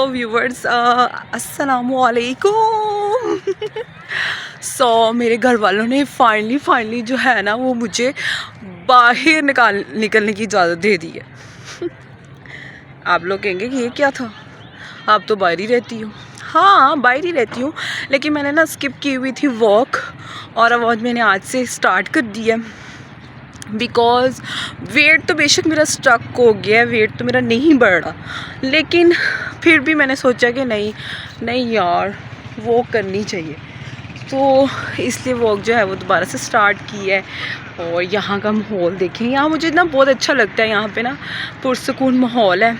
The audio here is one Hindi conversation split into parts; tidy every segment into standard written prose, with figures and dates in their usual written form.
व्यूवर्स अस्सलामुअलैकुम। मेरे घर वालों ने फाइनली जो है ना वो मुझे बाहर निकलने की इजाज़त दे दी है। आप लोग कहेंगे कि ये क्या था, आप तो बाहर ही रहती हो। हाँ, बाहर ही रहती हूँ, लेकिन मैंने ना स्किप की हुई थी वॉक, और अब मैंने आज से स्टार्ट कर दिया। बिकॉज़ वेट तो बेशक मेरा स्टक हो गया है, वेट तो मेरा नहीं बढ़ रहा, लेकिन फिर भी मैंने सोचा कि नहीं यार, वॉक करनी चाहिए, तो इसलिए वॉक जो है वो दोबारा से स्टार्ट की है। और यहाँ का माहौल देखें, यहाँ मुझे ना बहुत अच्छा लगता है, यहाँ पे ना पुरसकून माहौल है,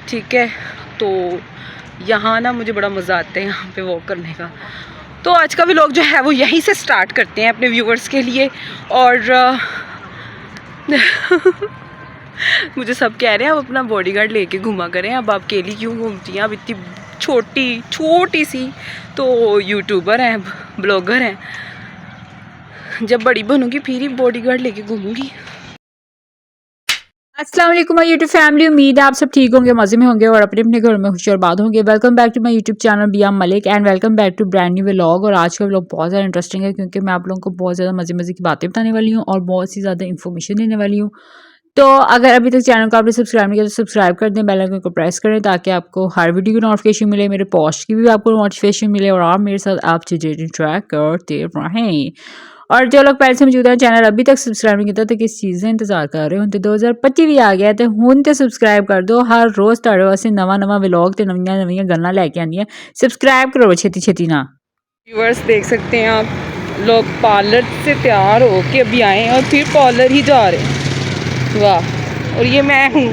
ठीक है। तो यहाँ ना मुझे बड़ा मज़ा आता है यहाँ पे वॉक करने का। तो आज का व्लॉग जो है वो यहीं से स्टार्ट करते हैं अपने व्यूवर्स के लिए। और मुझे सब कह रहे हैं अब अपना बॉडीगार्ड लेके घूमा करें, अब आप अकेली क्यों घूमती हैं, अब इतनी छोटी सी तो यूट्यूबर हैं, ब्लॉगर हैं, जब बड़ी बनूंगी फिर ही बॉडीगार्ड लेके घूमूंगी। अस्सलाम वालेकुम माय यूट्यूब फैमिली, उम्मीद है आप सब ठीक होंगे, मज़े में होंगे और अपने अपने घर में खुश और आबाद होंगे। Welcome back to my YouTube channel Biyam Malik and welcome back to brand new vlog. और आज का व्लॉग बहुत ज़्यादा इंटरेस्टिंग है, क्योंकि मैं आप लोगों को बहुत ज़्यादा मज़े की बातें बताने वाली हूँ और बहुत सी ज़्यादा इन्फॉर्मेशन देने वाली हूँ। तो अगर अभी तक चैनल को आपने सब्सक्राइब नहीं किया तो सब्सक्राइब कर दें, बेल आइकन को प्रेस करें ताकि आपको हर वीडियो की नोटिफिकेशन मिले, मेरे पोस्ट की भी आपको नोटिफिकेशन मिले और आप मेरे साथ आप चीज़ें ट्रैक करते रहें। और जो लोग पहले से मौजूद हैं चैनल अभी तक सब्सक्राइब नहीं किया तो किस चीज़ इंतजार कर रहे हो, तो 2025 भी आ गया तो हुण तो सब्सक्राइब कर दो। हर रोज़ तुहाडे वास्ते नवा व्लॉग ते नवीं गल्लां लैके आंदियां, सब्सक्राइब करो छेती ना। व्यूवर्स देख सकते हैं आप, लोग पार्लर से तैयार हो के अभी आए और फिर पार्लर ही जा रहे हैं। वाह, और ये मैं हूँ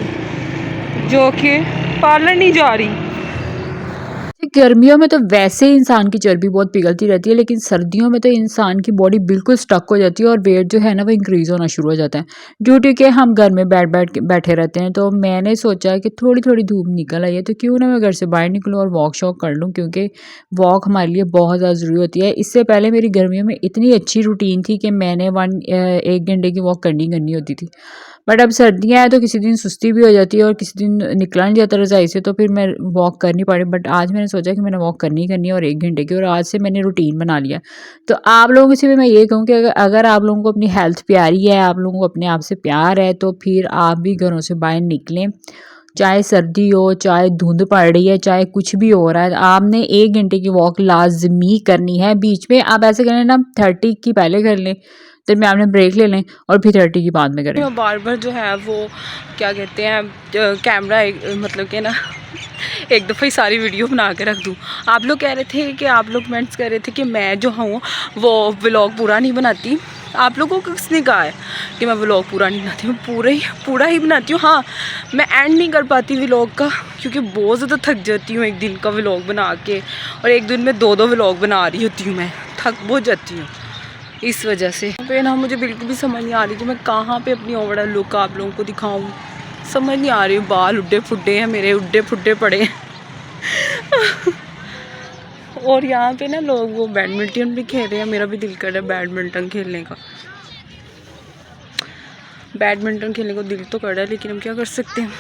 जो कि पार्लर नहीं जा रही। गर्मियों में तो वैसे ही इंसान की चर्बी बहुत पिघलती रहती है, लेकिन सर्दियों में तो इंसान की बॉडी बिल्कुल स्टक हो जाती है और वेट जो है ना वो इंक्रीज़ होना शुरू हो जाता है, ड्यू टू कि हम घर में बैठे रहते हैं। तो मैंने सोचा कि थोड़ी धूप निकल आई है तो क्यों ना मैं घर से बाहर निकलूँ और वॉक शॉक कर लूँ, क्योंकि वॉक हमारे लिए बहुत ज़्यादा ज़रूरी होती है। इससे पहले मेरी गर्मियों में इतनी अच्छी रूटीन थी कि मैंने 1 घंटे की वॉक करनी होती थी, बट अब सर्दियाँ हैं तो किसी दिन सुस्ती भी हो जाती है और किसी दिन निकला नहीं जाता रज़ाई से, तो फिर मैं वॉक कर नहीं पा रही। बट आज मैंने सोचा कि मैंने वॉक करनी है और 1 घंटे की, और आज से मैंने रूटीन बना लिया। तो आप लोगों से भी मैं ये कहूँ कि अगर आप लोगों को अपनी हेल्थ प्यारी है, आप लोगों को अपने आप से प्यार है, तो फिर आप भी घरों से बाहर निकलें, चाहे सर्दी हो, चाहे धुंध पड़ रही है, चाहे कुछ भी हो रहा है, आपने 1 घंटे की वॉक लाजमी करनी है। बीच में आप ऐसे करें ना, 30 की पहले कर लें, फिर में आपने ब्रेक ले लें और फिर 30 की बाद में करें। बार जो है वो क्या कहते हैं, कैमरा मतलब कि ना एक दफ़ा ही सारी वीडियो बना के रख दूँ। आप लोग कह रहे थे कि आप लोग कमेंट्स कर रहे थे कि मैं जो हूँ वो व्लॉग पूरा नहीं बनाती। आप लोगों को किसने कहा है कि मैं व्लॉग पूरा नहीं बनाती हूँ? पूरा ही बनाती हूँ। हाँ, मैं एंड नहीं कर पाती व्लॉग का, क्योंकि बहुत ज़्यादा थक जाती हूँ एक दिन का व्लॉग बना के, और एक दिन में 2 व्लॉग बना रही होती हूँ, मैं थक बहुत जाती हूँ। इस वजह से पे ना मुझे बिल्कुल भी समझ नहीं आ रही कि मैं कहाँ पे अपनी ओवरऑल लुक आप लोगों को दिखाऊं, समझ नहीं आ रही। बाल उड्डे फुड्डे हैं मेरे, उड्डे फुड्डे पड़े हैं। और यहाँ पे ना लोग वो बैडमिंटन भी खेल रहे हैं, मेरा भी दिल कर रहा है बैडमिंटन खेलने को दिल तो कर रहा है, लेकिन हम क्या कर सकते हैं।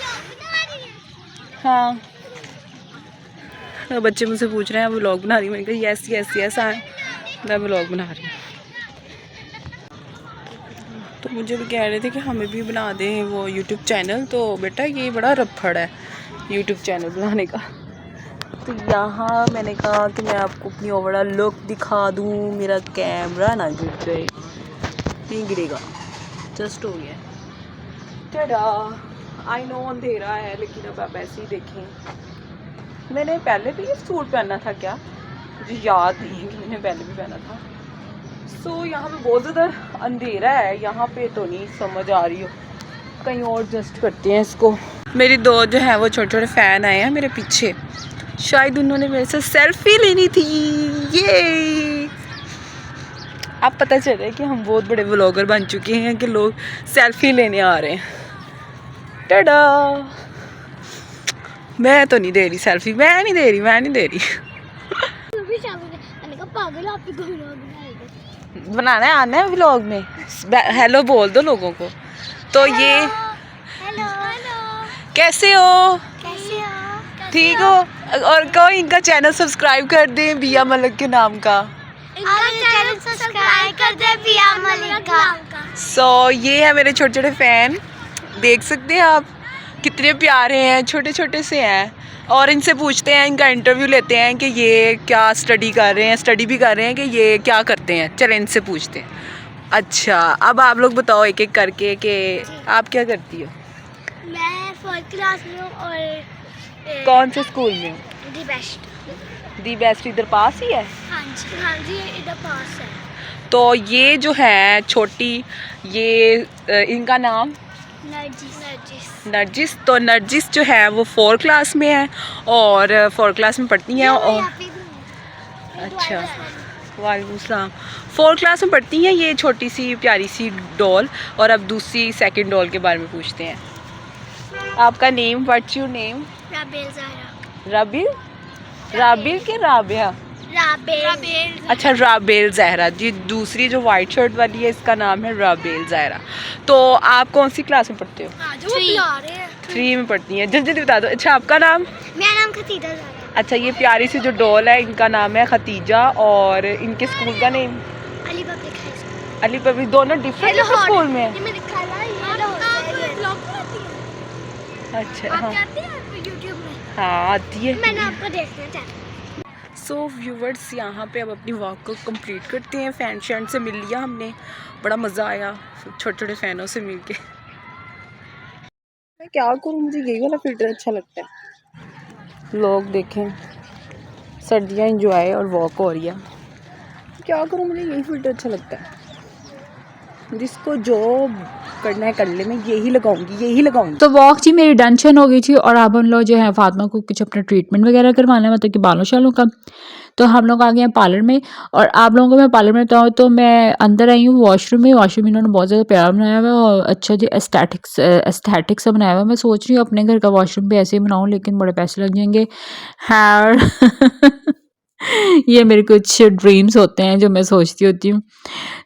हाँ, बच्चे मुझसे पूछ रहे हैं व्लॉग बना रही हूँ, मैंने कहा यस मैं व्लॉग बना रही हूँ। तो मुझे भी कह रहे थे कि हमें भी बना दें वो यूट्यूब चैनल, तो बेटा ये बड़ा रफड़ है यूट्यूब चैनल बनाने का। तो यहाँ मैंने कहा कि मैं आपको अपनी ओवरऑल लुक दिखा दूँ, मेरा कैमरा ना गिर जाए, नहीं गिरेगा, जस्ट हो गया। टाडा, आई नो अंधेरा है, लेकिन अब आप ऐसे ही देखें। मैंने पहले भी ये सूट पहना था क्या, मुझे याद नहीं है कि मैंने पहले भी पहना था। यहाँ पे बहुत ज़्यादा अंधेरा है, यहाँ पे तो नहीं समझ आ रही हो, कहीं और एडजस्ट करते हैं इसको। मेरी 2 जो है वो छोटे फ़ैन आए हैं मेरे पीछे, शायद उन्होंने मेरे से सेल्फी लेनी थी। ये अब पता चल रहा है कि हम बहुत बड़े व्लॉगर बन चुके हैं कि लोग सेल्फी लेने आ रहे हैं। टाडा, मैं तो नहीं दे रही सेल्फी, मैं नहीं दे रही। बनाना है, आना है व्लॉग में, हेलो बोल दो लोगों को। तो ये हेलो कैसे हो? ठीक हो? और कहो इनका चैनल सब्सक्राइब कर दें बिया मलिक के नाम का। चैनल सब्सक्राइब कर दे बिया मलिक का। सो ये है मेरे छोटे छोटे फैन, देख सकते हैं आप कितने प्यारे हैं, छोटे छोटे से हैं। और इनसे पूछते हैं, इनका इंटरव्यू लेते हैं कि ये क्या स्टडी कर रहे हैं, स्टडी भी कर रहे हैं कि ये क्या करते हैं। चलें इनसे पूछते हैं। अच्छा अब आप लोग बताओ एक एक करके कि आप क्या करती हो? मैं 4th क्लास में हूँ और कौन से स्कूल में? The best. दी बेस्ट इधर पास ही है। हाँ जी इधर पास है। तो ये जो है छोटी, ये इनका नाम नरजिस। तो नरजिस जो है वो 4 क्लास में है और 4 क्लास में पढ़ती हैं। और अच्छा वालेकुम सलाम। 4 क्लास में पढ़ती हैं ये छोटी सी प्यारी सी डॉल। और अब दूसरी सेकंड डॉल के बारे में पूछते हैं। आपका name, what's your name? Rabel Zahra. Rabil? Rabil के राबिया? राबेल। अच्छा राबेल ज़हरा जी। दूसरी जो वाइट शर्ट वाली है इसका नाम है राबेल ज़हरा। तो आप कौन सी क्लास में पढ़ते हो? 3 में पढ़ती हैं। जल्दी जल्दी बता दो। अच्छा आपका नाम? मेरा नाम खतीजा ज़हरा। अच्छा ये प्यारी सी जो डॉल है इनका नाम है खतीजा। और इनके स्कूल का name? Ali public high school. Ali public. दोनों डिफरेंट स्कूल में है? अच्छा हाँ यूट्यूब में हाँ आती है। मैंने आपको देखना चाहिए। सो व्यूवर्स यहाँ पे अब अपनी वॉक को कंप्लीट करते हैं। फ़ैन शैन से मिल लिया हमने, बड़ा मज़ा आया छोटे छोटे फ़ैनों से मिल के। मैं क्या करूँ, मुझे यही वाला फ़िल्टर अच्छा लगता है। लोग देखें सर्दियाँ इंजॉय और वॉक हो रही है। क्या करूँ, मुझे यही फ़िल्टर अच्छा लगता है। जिसको जो करना है कर ले, मैं यही लगाऊंगी। तो वॉक जी मेरी डन हो गई थी और अब हम लोग जो है फातिमा को कुछ अपना ट्रीटमेंट वगैरह करवाना है, मतलब कि बालों शालों का। तो हम लोग आ गए हैं पार्लर में। और आप लोगों को मैं पार्लर में बताऊँ तो मैं अंदर आई हूँ वॉशरूम में। वॉशरूम इन्होंने बहुत ज़्यादा प्यारा बनाया हुआ है और अच्छा जी एस्थेटिक सा बनाया हुआ है। मैं सोच रही हूँ अपने घर का वॉशरूम भी ऐसे ही बनाऊँ, लेकिन बड़े पैसे लग जाएंगे। ये मेरे कुछ ड्रीम्स होते हैं जो मैं सोचती होती हूँ।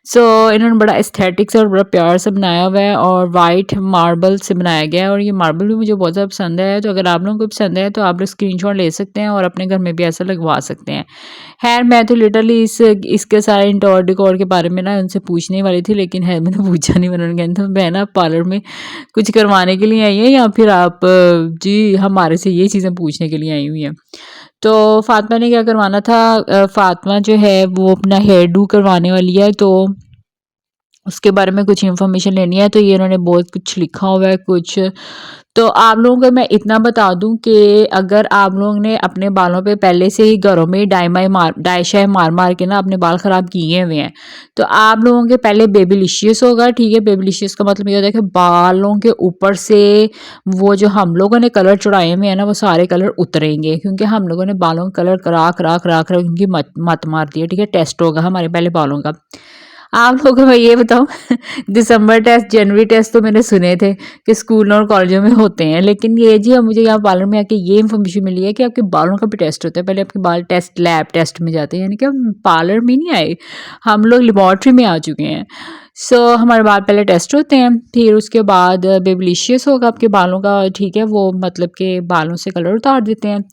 सो इन्होंने बड़ा एस्थेटिक से और बड़ा प्यार से बनाया हुआ है और वाइट मार्बल से बनाया गया है। और ये मार्बल भी मुझे बहुत ज़्यादा पसंद है। तो अगर आप लोगों को पसंद है तो आप लोग स्क्रीनशॉट ले सकते हैं और अपने घर में भी ऐसा लगवा सकते हैं। खैर मैं तो लिटरली इसके सारे इंटोर डिकोर के बारे में ना उनसे पूछने वाली थी, लेकिन है मैंने पूछा नहीं। उन्होंने कहना था मैं ना पार्लर में कुछ करवाने के लिए आई है या फिर आप जी हमारे से ये चीज़ें पूछने के लिए आई हुई हैं। तो फातिमा ने क्या करवाना था, फातिमा जो है वो अपना हेयर डू करवाने वाली है, तो उसके बारे में कुछ इन्फॉर्मेशन लेनी है। तो ये इन्होंने बहुत कुछ लिखा हुआ है कुछ। तो आप लोगों को मैं इतना बता दूं कि अगर आप लोगों ने अपने बालों पे पहले से ही घरों में डाई शाई मार के ना अपने बाल ख़राब किए हुए हैं, तो आप लोगों के पहले बेबीलिशियस होगा। ठीक है, बेबीलिशियस का मतलब ये होता है कि बालों के ऊपर से वो जो हम लोगों ने कलर चढ़ाए हुए हैं ना वो सारे कलर उतरेंगे, क्योंकि हम लोगों ने बालों का कलर करा उनकी मत मार दी है। ठीक है, टेस्ट होगा हमारे पहले बालों का। आप लोगों को मैं ये बताऊं दिसंबर टेस्ट जनवरी टेस्ट तो मैंने सुने थे कि स्कूलों और कॉलेजों में होते हैं, लेकिन ये जी अब मुझे यहाँ पार्लर में आके ये इन्फॉर्मेशन मिली है कि आपके बालों का भी टेस्ट होता है। पहले आपके बाल टेस्ट लैब टेस्ट में जाते हैं, यानी कि हम पार्लर में नहीं आए, हम लोग लेबॉर्ट्री में आ चुके हैं। सो हमारे बाल पहले टेस्ट होते हैं, फिर उसके बाद बेबीलिशियस होगा आपके बालों का। ठीक है, वो मतलब कि बालों से कलर उतार देते हैं।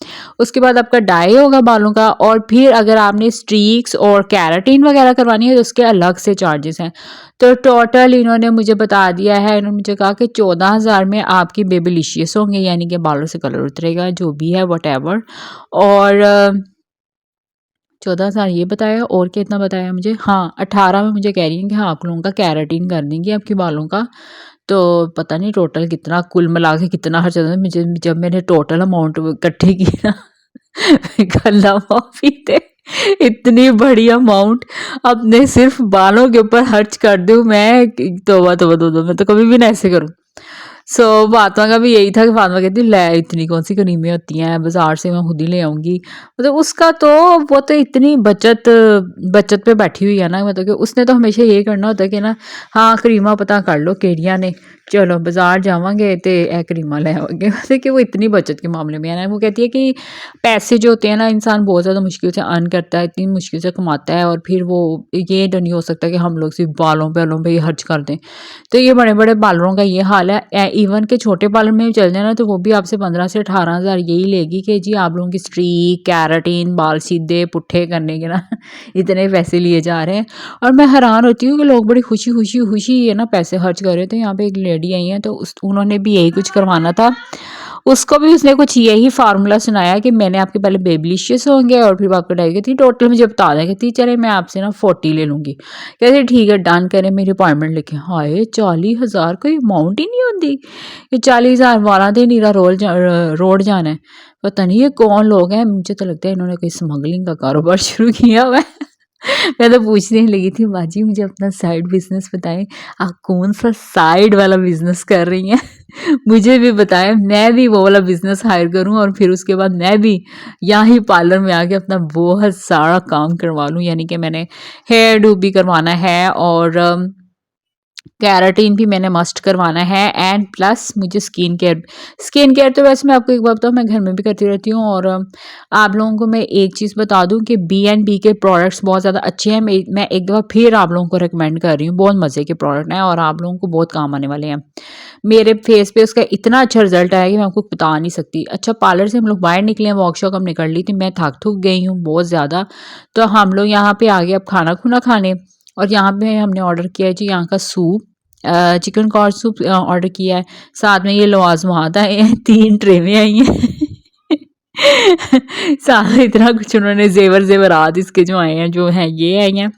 उसके बाद आपका डाई होगा बालों का। और फिर अगर आपने स्ट्रीक्स और कैराटिन वगैरह करवानी है तो उसके अलग से चार्जेस हैं। तो टोटल इन्होंने मुझे बता दिया है, इन्होंने मुझे कहा कि 14,000 में आपकी बेबीलिशियस होंगे, यानी कि बालों से कलर उतरेगा जो भी है वट। और 14,000 ये बताया और कितना बताया मुझे, हाँ 18 में मुझे कह रही हैं कि हाँ आप लोगों का कैराटिन कर देंगे आपके बालों का। तो पता नहीं टोटल कितना कुल मिला के कितना खर्चा था। मुझे जब मैंने टोटल अमाउंट इकट्ठी की ना गला माफी थे, इतनी बड़ी अमाउंट अपने सिर्फ बालों के ऊपर खर्च कर दूँ मैं, तौबा तौबा तौबा, मैं तो कभी भी ना ऐसे करूँ। सो फातिमा का भी यही था कि फातिमा कहती ले इतनी कौन सी क्रीमें होती हैं, बाजार से मैं खुद ही ले आऊँगी। मतलब उसका तो वो तो इतनी बचत पे बैठी हुई है ना, मतलब कि उसने तो हमेशा ये करना होता है कि ना हाँ क्रीमा पता कर लो केड़ियां ने, चलो बाजार जावांगे तो ए क्रीमा ले आवांगे। मतलब कि वो इतनी बचत के मामले में है ना। वो कहती है कि पैसे जो होते हैं ना इंसान बहुत ज़्यादा मुश्किल से अर्न करता है, इतनी मुश्किल से कमाता है, और फिर वो ये तो नहीं हो सकता कि हम लोग सिर्फ बालों पे ही खर्च कर दें। तो ये बड़े बड़े पार्लरों का ये हाल है। इवन के छोटे पार्लर में भी चल जाए ना तो वो भी आपसे 15 से 18,000 यही लेगी कि जी आप लोगों की स्ट्रीक, कैराटिन, बाल सीधे पुट्ठे करने के ना इतने पैसे लिए जा रहे हैं। और मैं हैरान होती हूँ कि लोग बड़ी खुशी ये ना पैसे खर्च कर रहे थे। यहाँ पे एक लेडी आई है तो उन्होंने भी यही कुछ करवाना था, उसको भी उसने कुछ यही फार्मूला सुनाया कि मैंने आपके पहले बेबीलिशियस होंगे और फिर आपको डाई कहती टोटल मुझे बता दें, कहती चले मैं आपसे ना 40 ले लूँगी। कहते ठीक है डन करें, मेरी अपॉइंटमेंट लेके। हाय 40,000 कोई अमाउंट ही नहीं होती, ये 40,000 वाला दिन नीरा रोड जाना है। पता नहीं ये कौन लोग हैं, मुझे तो लगता है इन्होंने कोई स्मगलिंग का कारोबार शुरू किया हुआ है। मैं तो पूछने लगी थी बाजी मुझे अपना साइड बिजनेस बताएं, आप कौन सा साइड वाला बिजनेस कर रही हैं मुझे भी बताएं, मैं भी वो वाला बिजनेस हायर करूं और फिर उसके बाद मैं भी यहाँ ही पार्लर में आके अपना बहुत सारा काम करवा लूं। यानी कि मैंने हेयर डू भी करवाना है और कैराटीन भी मैंने मस्ट करवाना है एंड प्लस मुझे स्किन केयर तो वैसे मैं आपको एक बात बताऊँ मैं घर में भी करती रहती हूँ। और आप लोगों को मैं एक चीज़ बता दूँ कि B&B के प्रोडक्ट्स बहुत ज़्यादा अच्छे हैं। मैं एक दफ़ा फिर आप लोगों को रिकमेंड कर रही हूँ, बहुत मज़े के प्रोडक्ट हैं और आप लोगों को बहुत काम आने वाले हैं। मेरे फेस पे उसका इतना अच्छा रिजल्ट आया कि मैं आपको बता नहीं सकती। अच्छा पार्लर से हम लोग बाहर निकले हैं, वर्कशॉप हम निकल ली थी, मैं थक गई हूँ बहुत ज़्यादा। तो हम लोग यहाँ पे आ गए अब खाना खुना खाने और यहाँ पे हमने ऑर्डर किया है जी यहाँ का soup, chicken corn soup order किया है। साथ में ये लवाजमात आए हैं, 3 ट्रे में आई हैं साथ इतना कुछ उन्होंने जेवरात इसके जो आए हैं जो हैं ये आई हैं।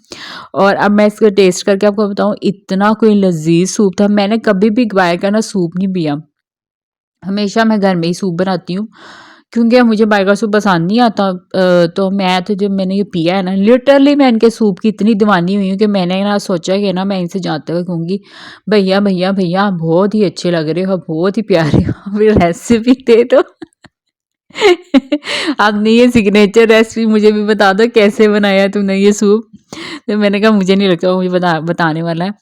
और अब मैं इसको टेस्ट करके आपको बताऊँ इतना कोई लजीज सूप था। मैंने कभी भी गाय का ना सूप नहीं पिया, हमेशा मैं घर में ही सूप बनाती हूँ क्योंकि मुझे बाहर का सूप पसंद नहीं आता। तो मैं तो जब मैंने ये पिया है ना लिटरली मैं इनके सूप की इतनी दीवानी हुई हूँ कि मैंने ना सोचा कि ना मैं इनसे जाते हुए कहूँगी भैया भैया भैया आप बहुत ही अच्छे लग रहे हो, बहुत ही प्यारे हो, फिर रेसिपी दे दो आपने ये सिग्नेचर रेसिपी मुझे भी बता दो कैसे बनाया तुमने ये सूप। तो मैंने कहा मुझे नहीं लगता वो मुझे बताने वाला है।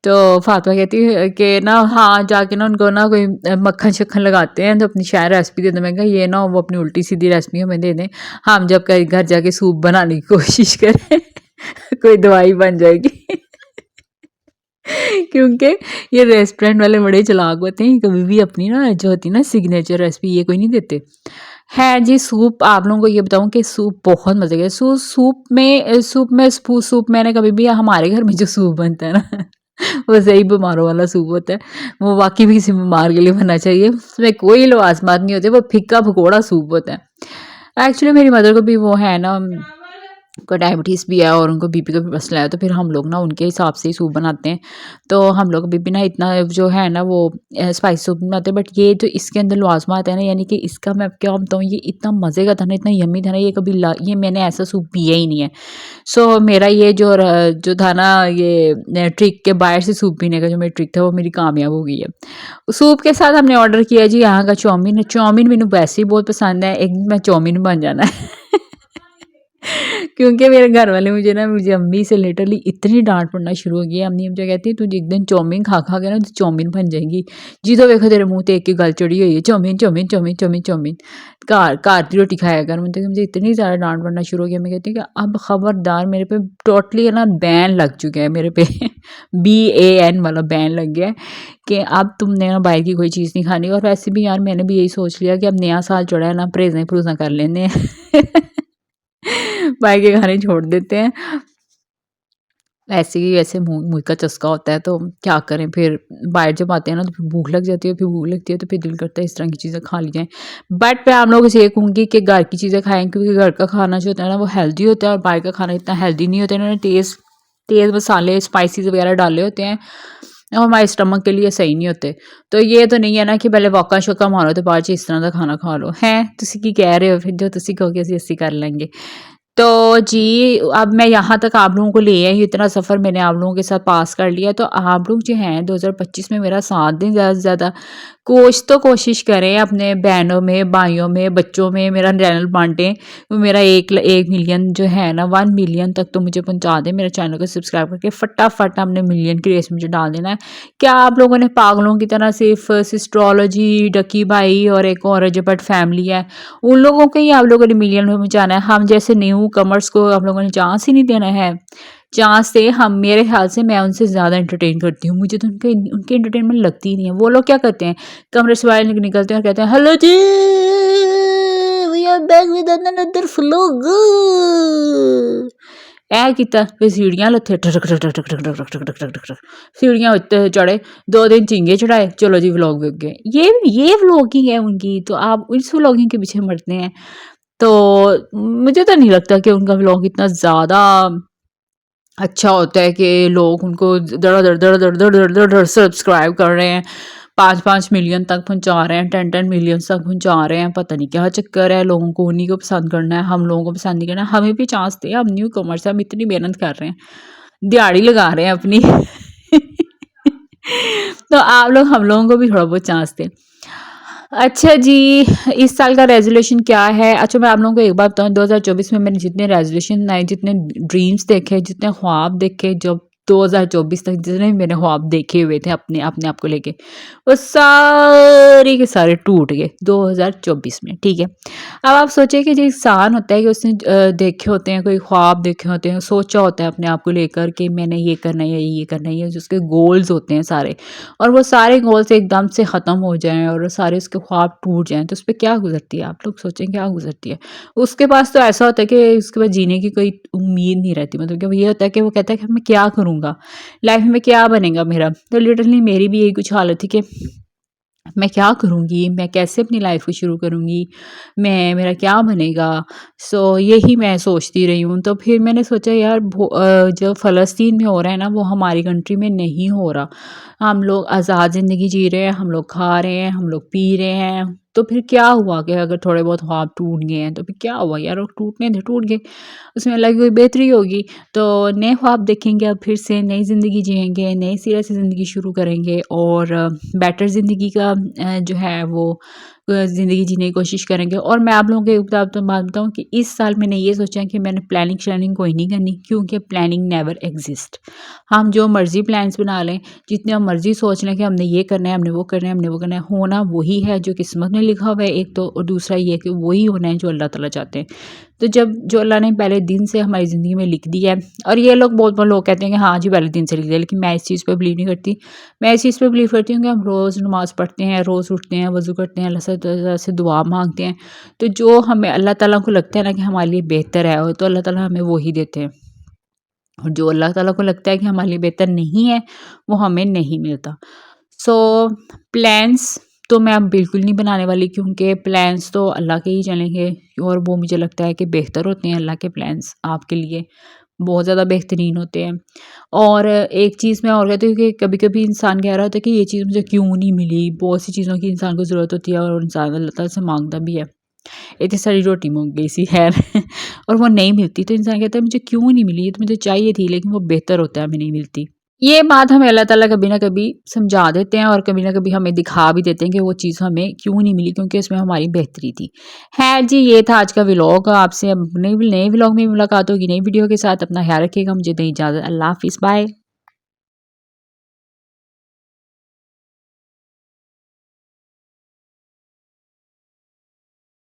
तो फातिमा कहती है कि ना हाँ जाके ना उनको ना कोई मक्खन शक्खन लगाते हैं तो अपनी शायद रेसिपी दे दें। मैं कहा ये ना वो अपनी उल्टी सीधी रेसिपी हमें दे दें, हम जब कहीं घर जाके सूप बनाने की कोशिश करें कोई दवाई बन जाएगी क्योंकि ये रेस्टोरेंट वाले बड़े चालाक होते हैं, कभी भी अपनी ना जो होती है ना सिग्नेचर रेसिपी ये कोई नहीं देते। है जी सूप आप लोगों को ये बताऊं कि सूप बहुत मज़े का सूप मैंने कभी भी हमारे घर में जो सूप बनता है ना वो सही बीमारों वाला सूप होता है, वो वाकई भी किसी बीमार के लिए बनना चाहिए, उसमें कोई लवाजमात नहीं होते, वो फिक्का भगोड़ा सूप होता है। एक्चुअली मेरी मदर को भी वो है ना उनको डायबिटीज़ भी है और उनको बीपी का भी मसला है, तो फिर हम लोग ना उनके हिसाब से ही सूप बनाते हैं। तो हम लोग अभी भी ना इतना जो है ना वो स्पाइसी सूप नहीं बनाते, बट ये जो इसके अंदर लवाजमात है ना यानी कि इसका मैं क्या बताऊँ ये इतना मज़े का था ना, इतना यम्मी था ना, ये कभी ये मैंने ऐसा सूप पिया ही नहीं है। सो मेरा ये जो था ना ये ट्रिक के बाहर से सूप पीने का जो मेरी ट्रिक था वो मेरी कामयाब हो गई है। सूप के साथ हमने ऑर्डर किया जी यहाँ का चाउमीन मैंने वैसे ही बहुत पसंद है, एक दिन मैं चाउमीन बन जाना है क्योंकि मेरे घर वाले मुझे अम्मी से लिटरली इतनी डांट पड़ना शुरू हो गई है। अम्मी मुझे कहती है तू एक दिन चाउमीन खा के ना तो चाउमीन बन जाएगी जी, तो देखो तेरे मुंह ते एक गल चढ़ी हुई है chowmein chowmein chowmein chowmein chowmein, घर की रोटी खाया कर। मुझे इतनी ज़्यादा डांट पड़ना शुरू हो गया। मैं कहती हूँ कि अब खबरदार मेरे पे टोटली है ना बैन लग चुका है मेरे पे BAN वाला बैन लग गया है कि अब तुमने ना बाहर की कोई चीज़ नहीं खानी। और वैसे भी यार मैंने भी यही सोच लिया कि अब नया साल चढ़ा है ना परहेज़ें कर लेने बाहर के खाने छोड़ देते हैं। वैसे मुँह का चस्का होता है तो क्या करें, फिर बाहर जब आते हैं ना तो फिर भूख लग जाती है, तो फिर दिल करता है इस तरह की चीज़ें खा ली जाएँ। बट मैं आप लोगों से ये कहूँगी कि घर की चीज़ें खाएँ क्योंकि घर का खाना जो होता है ना वो हेल्दी होता है और बाहर का खाना इतना हेल्दी नहीं होता है। इन्होंने तेज़ मसाले स्पाइसेस वगैरह डाले होते हैं और हमारे स्टमक के लिए सही नहीं होते। तो ये तो नहीं है ना कि पहले वॉका शोका मारो तो बाद इस तरह का खाना खा लो हैं, तुसी की कह रहे हो फिर जो तुसी कहोगे ਅਸੀਂ कर लेंगे। तो जी अब मैं यहाँ तक आप लोगों को ले आई, इतना सफ़र मैंने आप लोगों के साथ पास कर लिया। तो आप लोग जो हैं 2025 में मेरा साथ दें, ज़्यादा से ज़्यादा कोशिश करें अपने बहनों में, भाइयों में, बच्चों में मेरा चैनल बांटें। वो मेरा 1 मिलियन जो है ना 1 मिलियन तक तो मुझे पहुँचा दें। मेरे चैनल को सब्सक्राइब करके फटाफट हमने मिलियन की रेस मुझे डाल देना है। क्या आप लोगों ने पागलों की तरह सिर्फ सिस्ट्रोलॉजी, डकी भाई और एक और अजयभट्ट फैमिली है उन लोगों को ही आप लोगों ने मिलियन में पहुँचाना है, हम जैसे न्यू कमर्स को आप लोगों ने चांस ही नहीं देना है। चांस थे हम, मेरे ख्याल से मैं उनसे ज़्यादा एंटरटेन करती हूँ, मुझे तो उनके एंटरटेनमेंट लगती ही नहीं है। वो लोग क्या करते हैं, कमरे से बाहर निकलते हैं और कहते हैं हेलो जी, we are back with another vlog. ऐ कीता फिर सीढ़ियां लथे, ठक ठक ठक ठक ठक ठक ठक ठक ठक ठक ठक, सीढ़ियां उत्ते चढ़े, 2 दिन चींगे चढ़ाए, चलो जी व्लॉग लग गए। ये व्लॉगिंग है उनकी, तो आप इस व्लॉगिंग के पीछे मरते हैं। तो मुझे तो नहीं लगता कि उनका व्लॉग इतना ज़्यादा अच्छा होता है कि लोग उनको धड़ सब्सक्राइब कर रहे हैं, 5-5 मिलियन तक पहुंचा रहे हैं, 10-10 मिलियन तक पहुंचा रहे हैं। पता नहीं क्या चक्कर है, लोगों को उन्हीं को पसंद करना है, हम लोगों को पसंद नहीं करना। हमें भी चांस दे, हम न्यू कॉमर्स, हम इतनी मेहनत कर रहे हैं, दिहाड़ी लगा रहे हैं अपनी तो आप लोग हम लोगों को भी थोड़ा बहुत चांस दें। अच्छा जी, इस साल का रेजोल्यूशन क्या है? अच्छा, मैं आप लोगों को एक बात बताऊँ, 2024 में मैंने जितने रेजोल्यूशन बनाए, जितने ड्रीम्स देखे, जितने ख्वाब देखे, जब 2024 तक जितने भी मैंने ख्वाब देखे हुए थे अपने अपने आप को लेके, वो सारे के सारे टूट गए 2024 में, ठीक है। अब आप सोचिए कि जो इंसान होता है कि उसने देखे होते हैं, कोई ख्वाब देखे होते हैं, सोचा होता है अपने आप को लेकर कि मैंने ये करना है, ये करना है, ये जिसके गोल्स होते हैं सारे, और वो सारे गोल्स एकदम से ख़त्म हो जाएं और सारे उसके ख्वाब टूट जाएं, तो उस पर क्या गुजरती है? आप लोग सोचें क्या गुजरती है उसके पास? तो ऐसा होता है कि उसके बाद जीने की कोई उम्मीद नहीं रहती, मतलब कि वो ये होता है कि वो कहता है कि मैं क्या करूँगा, लाइफ में क्या बनेगा मेरा। तो लिटरली मेरी भी यही कुछ हालत थी कि मैं क्या करूँगी, मैं कैसे अपनी लाइफ को शुरू करूँगी, मेरा क्या बनेगा। सो यही मैं सोचती रही हूँ। तो फिर मैंने सोचा यार जो फ़लस्तीन में हो रहा है ना, वो हमारी कंट्री में नहीं हो रहा। हम लोग आज़ाद ज़िंदगी जी रहे हैं, हम लोग खा रहे हैं, हम लोग पी रहे हैं, तो फिर क्या हुआ कि अगर थोड़े बहुत ख्वाब टूट गए हैं तो फिर क्या हुआ यार, वो टूटने थे, टूट गए, उसमें अल्लाह की कोई बेहतरी होगी। तो नए ख्वाब देखेंगे, अब फिर से नई ज़िंदगी जिएँगे, नए सिरे से ज़िंदगी शुरू करेंगे और बेटर ज़िंदगी का जो है वो ज़िंदगी जीने की कोशिश करेंगे। और मैं आप लोगों को एक बात बताऊँ कि इस साल मैंने ये सोचा कि मैंने प्लानिंग श्लानिंग कोई नहीं करनी, क्योंकि प्लानिंग नेवर एग्जिस्ट। हम जो मर्ज़ी प्लान्स बना लें, जितने हम मर्ज़ी सोच लें कि हमने ये करना है, हमने वो करना है, हमने वो करना है, होना वही है जो किस्मत में लिखा हुआ है एक तो, और दूसरा ये कि वही होना है जो अल्लाह ताला चाहते हैं। तो जब जो अल्लाह ने पहले दिन से हमारी ज़िंदगी में लिख दिया है, और ये लोग बहुत लोग कहते हैं कि हाँ जी पहले दिन से लिख दिया, लेकिन मैं इस चीज़ पे बिलीव नहीं करती। मैं इस चीज़ पे बिलीव करती हूँ कि हम रोज़ नमाज़ पढ़ते हैं, रोज़ उठते हैं, वज़ू करते हैं, अल्लाह से दुआ मांगते हैं, तो जो हमें अल्लाह ताला को लगता है ना कि हमारे लिए बेहतर है, तो अल्लाह ताला हमें वही देते हैं, और जो अल्लाह ताला को लगता है कि हमारे लिए बेहतर नहीं है, वो हमें नहीं मिलता। सो प्लान्स तो मैं अब बिल्कुल नहीं बनाने वाली, क्योंकि प्लान्स तो अल्लाह के ही चलेंगे, और वो मुझे लगता है कि बेहतर होते हैं। अल्लाह के प्लान्स आपके लिए बहुत ज़्यादा बेहतरीन होते हैं। और एक चीज़ मैं और कहती हूँ कि कभी-कभी इंसान कह रहा होता है कि ये चीज़ मुझे क्यों नहीं मिली, बहुत सी चीज़ों की इंसान को ज़रूरत होती है और इंसान अल्लाह ताला से मांगता भी है। इतनी सारी रोटी मंग गई सी खैर और वो नहीं मिलती, तो इंसान कहता है मुझे क्यों नहीं मिली, ये तो मुझे चाहिए थी, लेकिन वो बेहतर होता है हमें नहीं मिलती। ये बात हमें अल्लाह ताला कभी ना कभी समझा देते हैं, और कभी ना कभी हमें दिखा भी देते हैं कि वो चीज़ हमें क्यों नहीं मिली, क्योंकि उसमें हमारी बेहतरी थी। खैर जी, ये था आज का व्लॉग। आपसे अब नए व्लॉग में मुलाकात होगी, नई वीडियो के साथ। अपना ख्याल रखिएगा, मुझे दें इजाज़त। अल्लाह हाफ़िज़, बाय।